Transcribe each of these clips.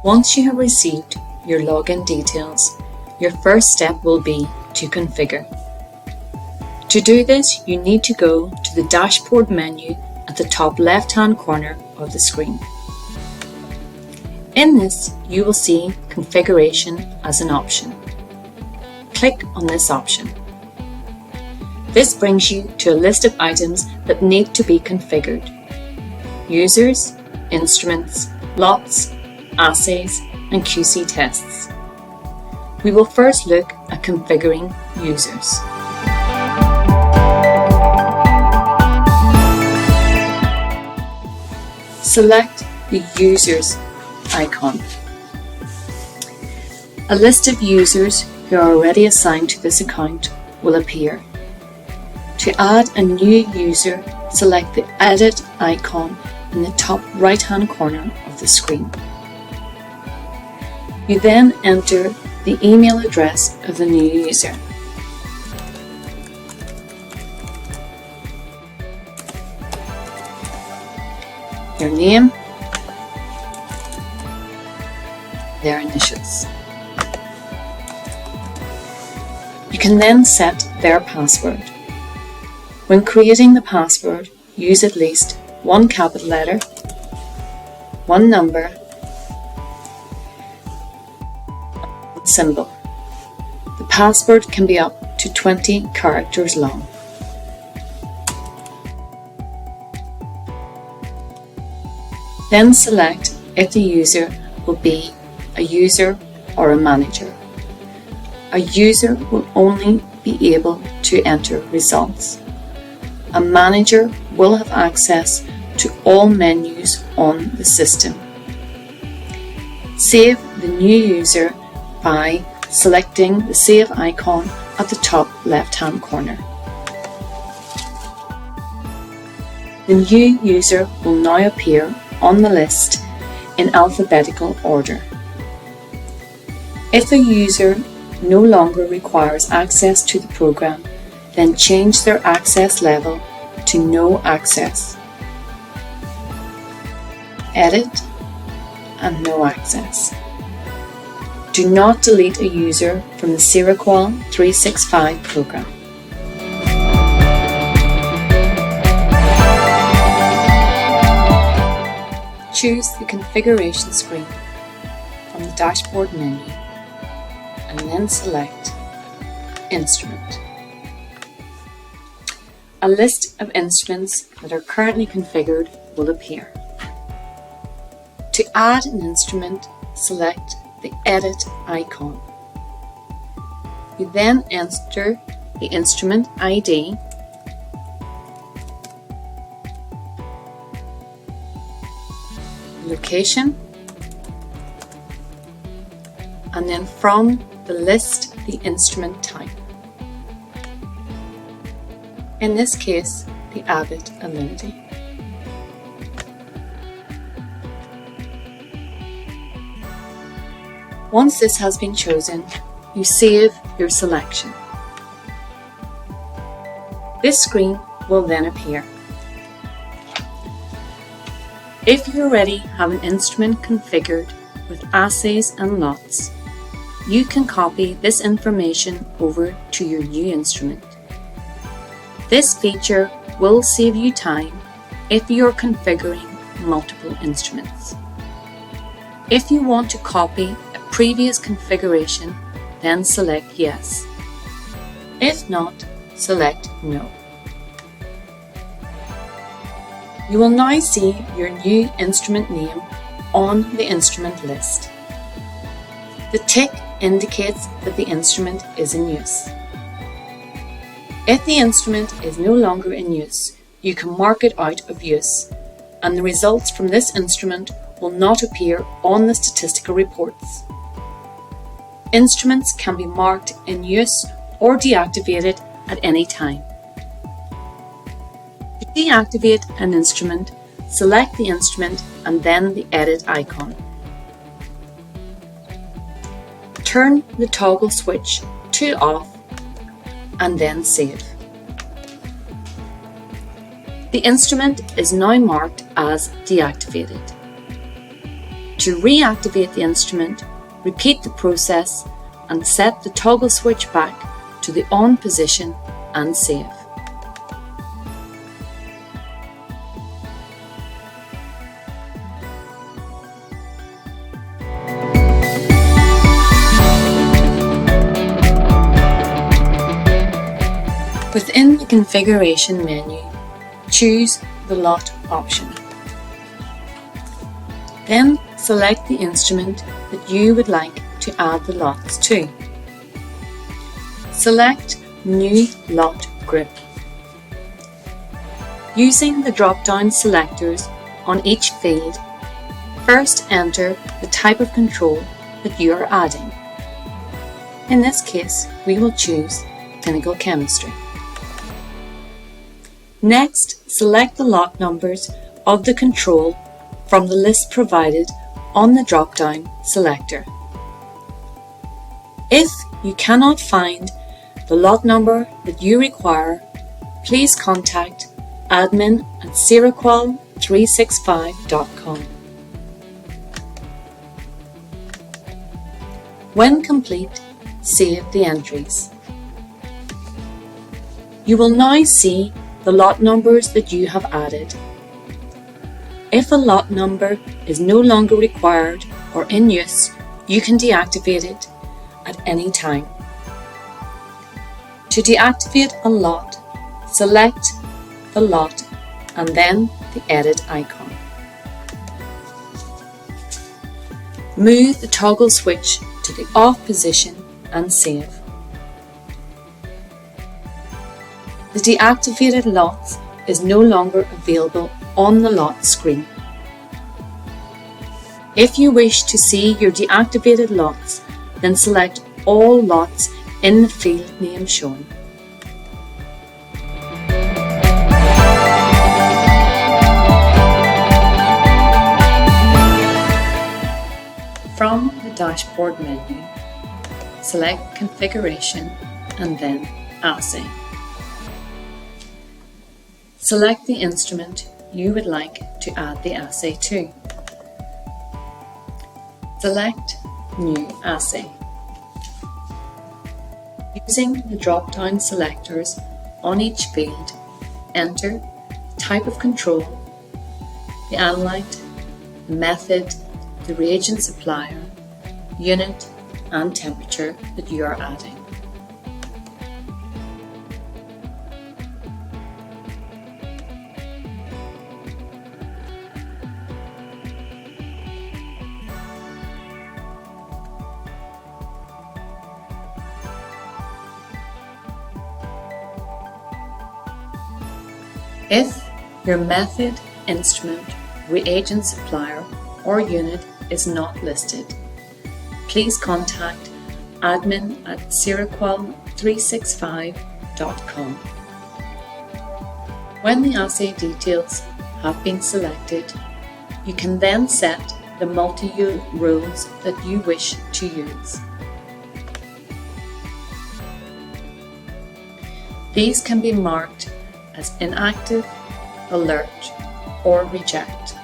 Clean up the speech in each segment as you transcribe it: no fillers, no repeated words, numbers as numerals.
Once you have received your login details, your first step will be to configure. To do this, you need to go to the dashboard menu at the top left-hand corner of the screen. In this, you will see Configuration as an option. Click on this option. This brings you to a list of items that need to be configured: users, instruments, lots, assays, and QC tests. We will first look at configuring users. Select the Users icon. A list of users who are already assigned to this account will appear. To add a new user, select the Edit icon in the top right-hand corner of the screen. You then enter the email address of the new user. Their name, their initials. You can then set their password. When creating the password, use at least one capital letter, one number, one symbol. The password can be up to 20 characters long. Then select if the user will be a user or a manager. A user will only be able to enter results. A manager will have access to all menus on the system. Save the new user by selecting the Save icon at the top left-hand corner. The new user will now appear on the list in alphabetical order. If a user no longer requires access to the program, then change their access level to No Access. Edit and No Access. Do not delete a user from the Seraqual 365 program. Choose the configuration screen from the dashboard menu and then select Instrument. A list of instruments that are currently configured will appear. To add an instrument, select the Edit icon. You then enter the instrument ID, location, and then from the list the instrument type. In this case, the Abbott Alinity. Once this has been chosen, you save your selection. This screen will then appear. If you already have an instrument configured with assays and lots, you can copy this information over to your new instrument. This feature will save you time if you're configuring multiple instruments. If you want to copy a previous configuration, then select Yes. If not, select No. You will now see your new instrument name on the instrument list. The tick indicates that the instrument is in use. If the instrument is no longer in use, you can mark it out of use, and the results from this instrument will not appear on the statistical reports. Instruments can be marked in use or deactivated at any time. To deactivate an instrument, select the instrument and then the Edit icon. Turn the toggle switch to off and then save. The instrument is now marked as deactivated. To reactivate the instrument, repeat the process and set the toggle switch back to the on position and save. Within the configuration menu, choose the lot option. Then select the instrument that you would like to add the lots to. Select New Lot Group. Using the drop-down selectors on each field, first enter the type of control that you are adding. In this case, we will choose Clinical Chemistry. Next, select the lot numbers of the control from the list provided on the drop-down selector. If you cannot find the lot number that you require, please contact admin@seraqual365.com. When complete, save the entries. You will now see the lot numbers that you have added. If a lot number is no longer required or in use, you can deactivate it at any time. To deactivate a lot, select the lot and then the edit icon. Move the toggle switch to the off position and save. The deactivated lot is no longer available on the lot screen. If you wish to see your deactivated lots, then select all lots in the field name shown. From the dashboard menu, select Configuration and then Assay. Select the instrument you would like to add the assay to. Select New Assay. Using the drop-down selectors on each field, enter type of control, the analyte, the method, the reagent supplier, unit and temperature that you are adding. If your method, instrument, reagent supplier or unit is not listed, please contact admin@seraqual365.com. When the assay details have been selected, you can then set the multi-rules that you wish to use. These can be marked as inactive, alert, or reject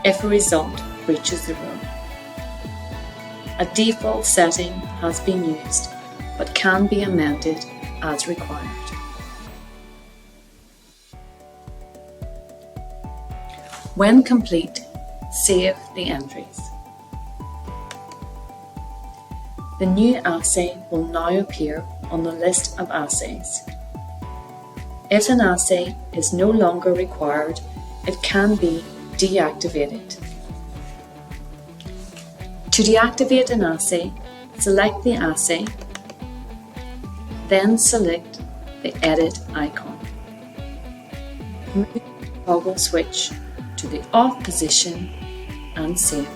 if a result breaches the rule. A default setting has been used but can be amended as required. When complete, save the entries. The new assay will now appear on the list of assays. If an assay is no longer required, it can be deactivated. To deactivate an assay, select the assay, then select the edit icon. Move the toggle switch to the off position and save.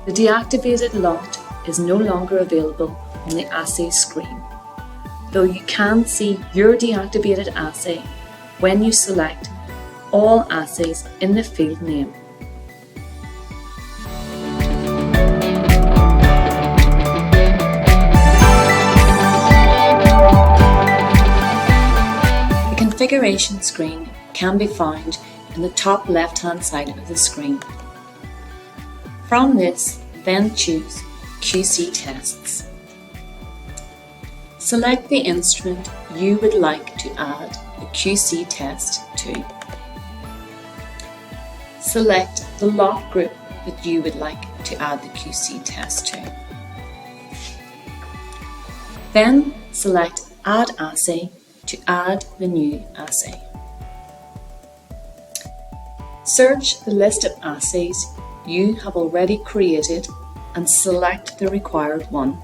The deactivated lot is no longer available on the assay screen, though you can see your deactivated assay when you select all assays in the field name. The configuration screen can be found in the top left-hand side of the screen. From this, then choose QC Tests. Select the instrument you would like to add the QC test to. Select the lot group that you would like to add the QC test to. Then select Add Assay to add the new assay. Search the list of assays you have already created and select the required one.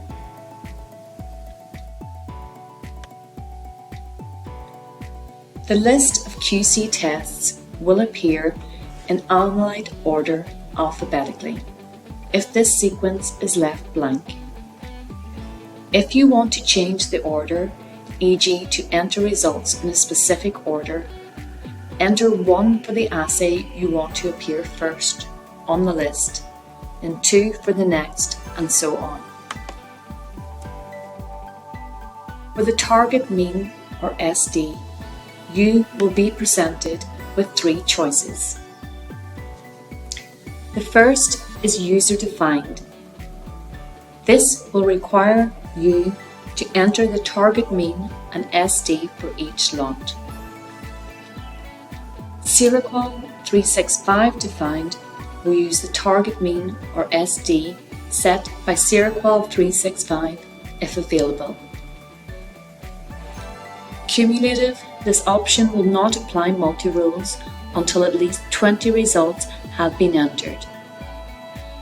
The list of QC tests will appear in almide order alphabetically if this sequence is left blank. If you want to change the order, e.g. to enter results in a specific order, enter 1 for the assay you want to appear first on the list, and 2 for the next, and so on. For the target mean, or SD, you will be presented with 3 choices. The first is user-defined. This will require you to enter the target mean and SD for each lot. Seraqual 365 defined will use the target mean or SD set by Seraqual 365 if available. Cumulative, this option will not apply multi-rules until at least 20 results have been entered.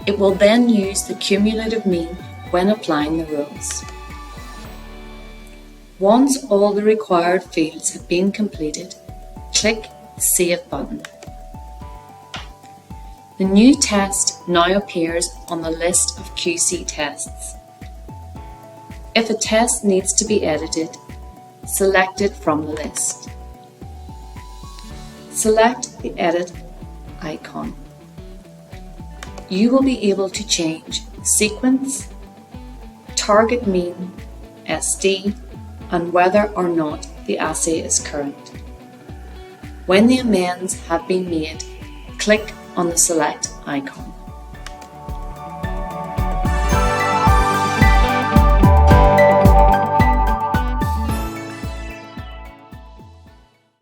It will then use the cumulative mean when applying the rules. Once all the required fields have been completed, click the Save button. The new test now appears on the list of QC tests. If a test needs to be edited, select it from the list. Select the Edit icon. You will be able to change sequence, target mean, SD, and whether or not the assay is current. When the amends have been made, click on the Select icon.